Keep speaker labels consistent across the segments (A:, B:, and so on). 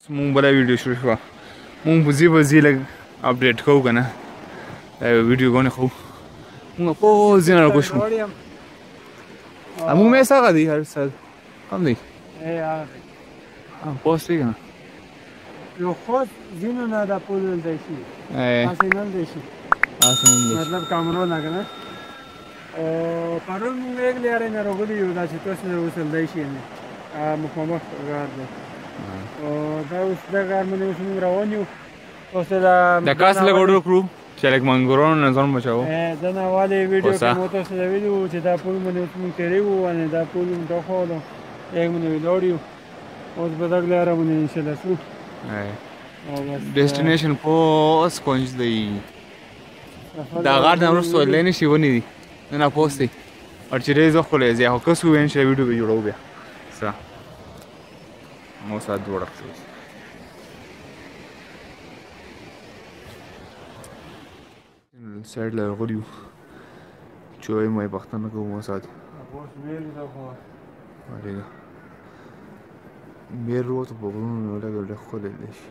A: مونږ بله ویډیو شروع شوه مونږ بزي لږ اپډیټ کوو که نه دا یو ویډیو غونې خو مونږ پوز ځینه راکوز شو مونږ مېس هغه دی هر سر کم دی پوز دی که نه
B: یو خود ځینو نه دا پول ولدی شي هسې نه ولدی شي مطلب کامرو نه که نه پرون مونږ یک لیارې نه راغلي یو دا چې تاسو نه اوس ولدی شي مخامخ غار دی دا اوس دا غار باندې اوس مونږ روان یو اوس د
A: کاس لږ اوډر کړو چې لږ منګورانو نه ځان بچاو
B: د ناوالې ویډیو کې مو تاسو ته ویلي وو چې دا پول باندې اوس مونږ تېری وو یعنې دا پول مونږ راښودو یک باندې ولاړ یو اوس به دغه لاره باندې انشاءالله ځو
A: ډیسټینیشن پوس کونج دی دا غار نه وروسته ویلی نه شي ونې دي نه ناپوس دی او چې ډېر وخت خو زیات خو کس ووایي انشاءالله ویډیو به جوړوو بیا څه مو ساعت 2 ډقیقې سایډ له راغلي یو چوی مو یې پوښتنه کوو مو ساعت میر وروته په غرونو لږ ډېر ښکلی دی شي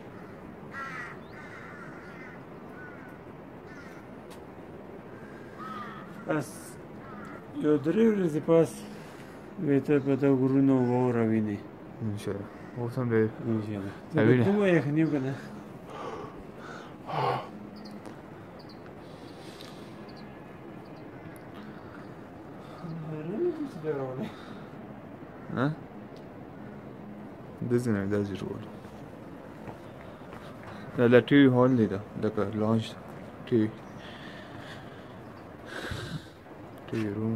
B: بس یو 3 ورځې پس به ته په دغه غرونو واوره وینې
A: انشاءالله اوس هم ډېر
B: انشاءالله کومه یخني و که نه
A: داسې نه داسې ډول دا ټي وي هال دی دا لکه لانچ ټي وي روم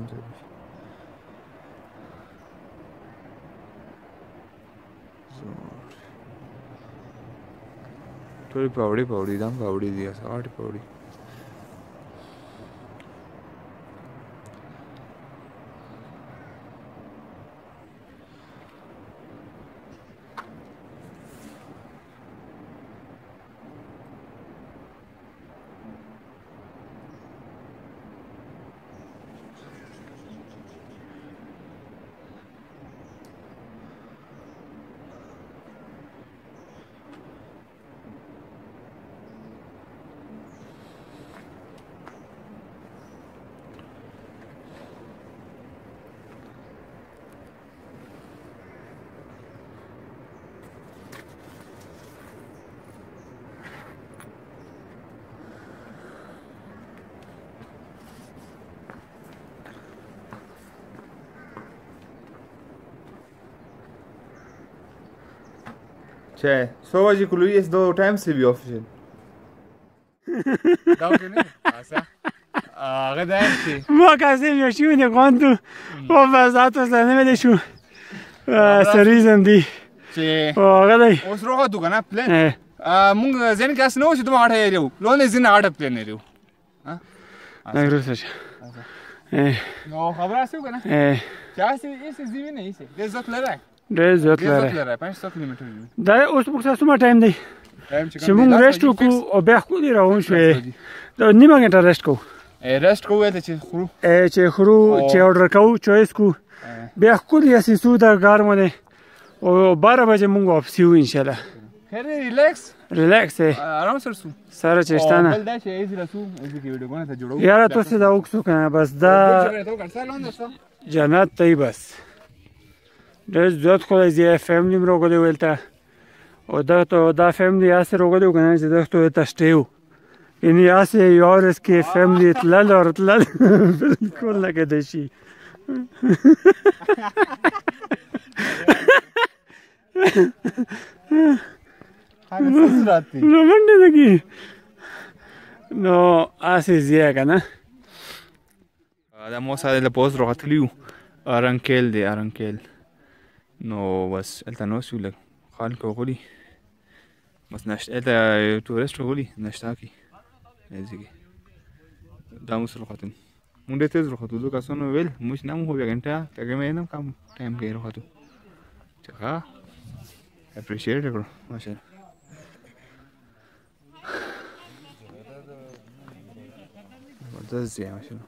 A: ټولې پاوړې دا هم پاوړې دي 8 پاوړې Cioè, solo oggi con lui è stato tempo se vi offre. Dopo ne passa. Ragazzi.
B: ما کسی میشونه قانتو و وضعیت اصلا نمیده شو سریزم دی
A: آقای اوس روغه تو کنه پلان مونږ ځین کس نو چې دوه اړه یو لونه ځین اړه پلان لرو ها
B: نګروسه
A: نو خبره اسو کنه چا سي ایسه زیوی نه ایسه د زوت لره
B: ډېر زیات لاره 500 کیلومتر دا اوس په څه ټایم دی چې موږ ریسټ وکړو او بیا خو دی روان شوې دا نیمه غنټه ریسټ کوو
A: ریسټ کوو چې
B: خورو چې اورډر کوو چويس کو بیا خو دی اساسو دا غار باندې او 12 بجې موږ واپس یو ان شاء الله
A: خیر ریلیکس آرام
B: سره چشتانه
A: بل دا چې ایزی رسو ایزی کې ویډیو غونه ته جوړو
B: یاره تاسو دا وکړو کنه بس دا جنت دی بس ډېر زیات خو زه فیملی مرو غوډه ولته او دا فیملی اسه روغلو کنه چې دغه ته تشتیو یعنی اسه یارس کې فیملی تلل بالکل لکه دشي نو منډه لګي نو اسه زیه کنه
A: دا مو سره له پوز راغتلیو arangkel دی arangkel نو بس الته نو سولک خان کو غولي بس نشته الته تورست غولي نشته کی ازګي دا مسل ختم مونږ ته تر خاطر دوه کسانو ویل موږ نام هو غنټه کګه مې نام کم ټایم کې راخاتو چا اپریشیټ کړو ماشاءالله ورته زیه ماشاءالله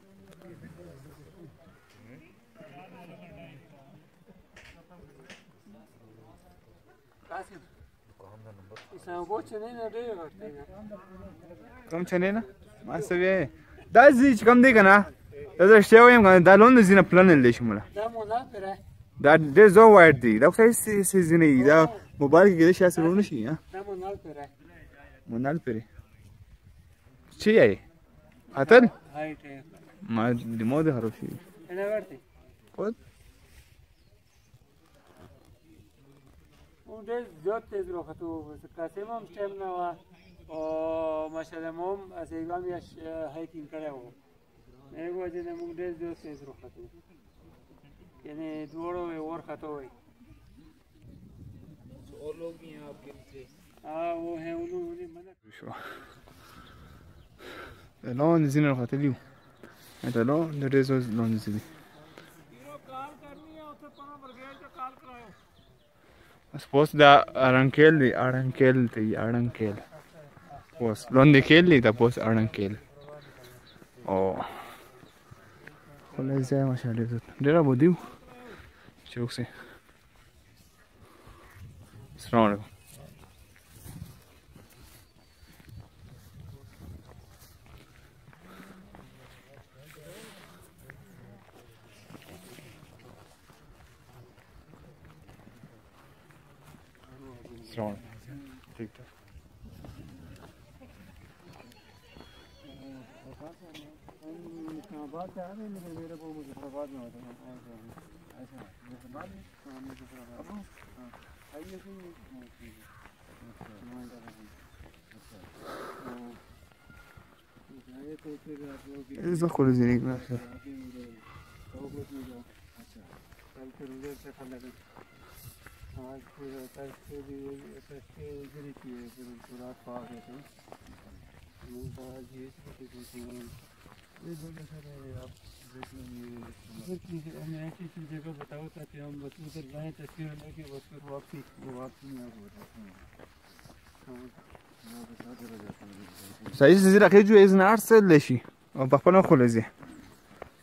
A: کم چنې نه ما څه وې دا ځي چې کم دی که نه دا زه رښتیا وایم که نه دا لون د ځینه پلنل دی شموله دا ډېر زور وایډ دی دا خو هېڅ ځینې وي دا موبایل کې کېدای شي هسې ورونه شي منال پرې چی یې اتل ما دماغ دې خراب شوي خود
B: اون ډېر زیات تېز راختو قاسم هم سټیم نه وه او ماشاءالله ما هم از هنگام یه هایکینگ کړی و هغې وجې نه موږ ډېر زیات تېز راختو یعنې دواړو ورخته وی
C: اور لوگ بھی ہیں آپ کے پیچھے
B: हाँ वो है उन्होंने मना
A: لون ځینې راختلي وو دا لون د ډېر زور لون ځي Suppose the arangkel, the arangkel, the arangkel was lonely kill, the post arangkel. Oh, what is that? Mashallah, there are body. Choke se. Strong. Strong. ठीक है
B: बात है लेकिन मेरे को मुजफ्फराबाद में होता है ऐसा मुजफ्फराबाद में मुजफ्फराबाद आइए तो फिर आप लोग
A: इस वक्त कोई नहीं करना
B: अच्छा कल फिर उधर से खा लगे आज फिर सस्ते भी सस्ते इधर ही किए फिर रात पा गए थे ये बोले सर आप मैं ऐसी जगह बताओ ताकि हम बस उधर जाएँ तस्वीर लेके बस फिर वापसी में आप
A: सही से ज़रा खींचो इस नार से लेशी और बखपना खोले ज़े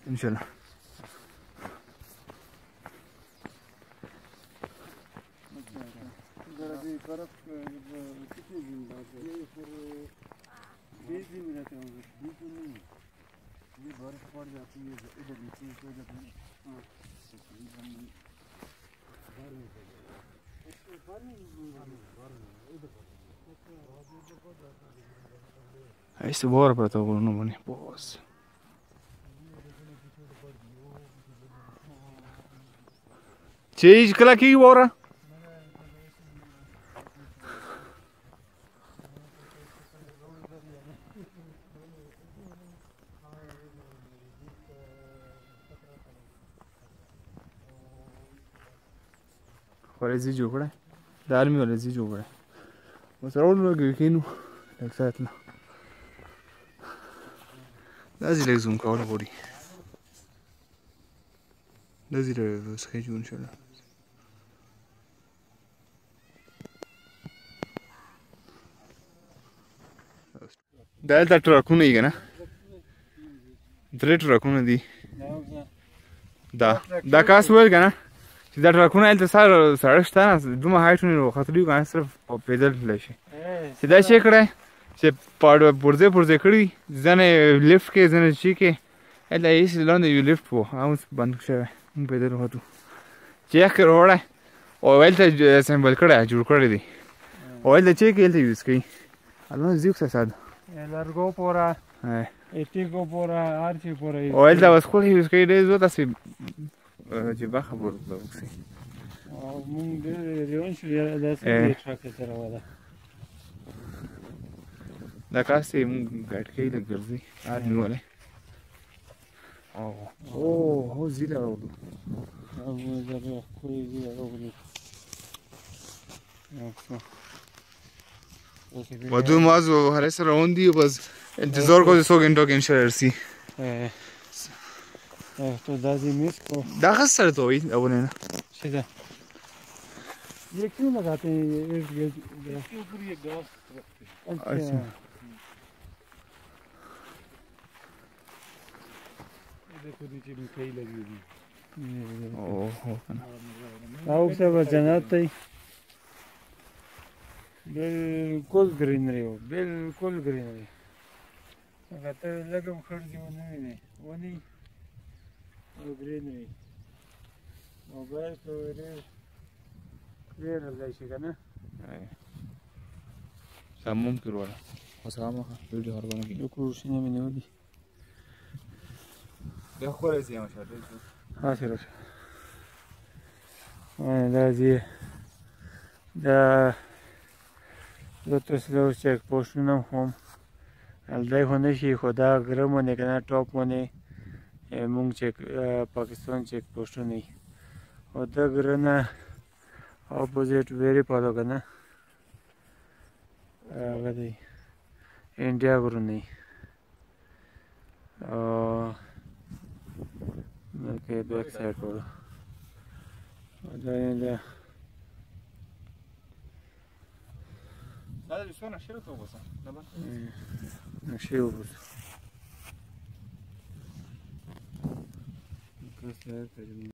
A: इंशाल्लाह
B: बर्फ कितने दिन बाद ये फिर 20 दिन रहते होंगे 20 दिन नहीं ये बर्फ पड़ जाती है इधर नीचे हो जाती है हाँ
A: ऐसे बोर पड़ता है बोलने बने बॉस चीज कला की बोरा ورزی جوړه د عالمي ورزی جوړه وسرول لګي کینو لکه ساتنه لازم لږ زوم کول غواړي لازم څه جوړ ان شاء الله دا ټرکونه یې کنه درې ټرکونه دي دا کاس ویل کنه چې دا ټرکونه هلته سړک شته نه دومره هایټونه راختلي وي که نه صرف پیدل تللی شي چې دا چې یې کړی چې پرځې کړي ځنه یې لفټ کې ځنه چې کې هلته هېڅ لاندې یو لفټ و هغه بند شوی موږ پیدل وختو چې یخ کې راوړی او هلته اسمبل کړی جوړ کړی دی او هلته چې کې هلته یوز کوي الان زیو ساده
B: largo pora etico pora archi pora
A: او هلته بس خو یوز کوي ډېر زیات داسې جبا خبر بوکسي
B: مونږ ډېر ریون شو داسې ټرک سره وله
A: دا کاس یې مونږ ګاډ کوي لږ ګرځي آرمي والی هو زیله راوړو ودود معاذ و هر سره روان دي بس انتظار کو 100 घंटों के इंशाल्लाह رسی
B: तो दादी मिस को
A: دا خاص سره تو وي اونه نه
B: सीधा ये क्यों लगाते हैं ये इसके ऊपर ये घास अच्छा देखो नीचे मिठाई लगी हुई
A: ओहो
B: आओ सब जन्नत है بالکل ګرینري و، بالکل ګرینري. هغه ته لږ هم خړزې ونه وینې، ونې او ګرینري. موبایل کې ډېر کلیر حلدی شي که نه؟
A: سموم کې وروړه اوس هغه مخه ویډیو خرابه نه کړي.
B: د کور شینې مې نیولي.
A: بیا ښکلی ځای مشه
B: هسې راشه. دا ځای دا زه تاسو ته اوس چیک پوسټونه هم ښوم. هلته خو نه شي، خو دا غره باندې که نه ټاپ باندې مونږ پاکستان چیک پوسټونه وي. او دا غره نه اپوزیټ ویرې پاتو که نه هغه دی انډیا غرونه وي. او بلکې بیک سایډ وړو دا
A: دا د څو نقشې راته وباسه
B: نقشې وباسو.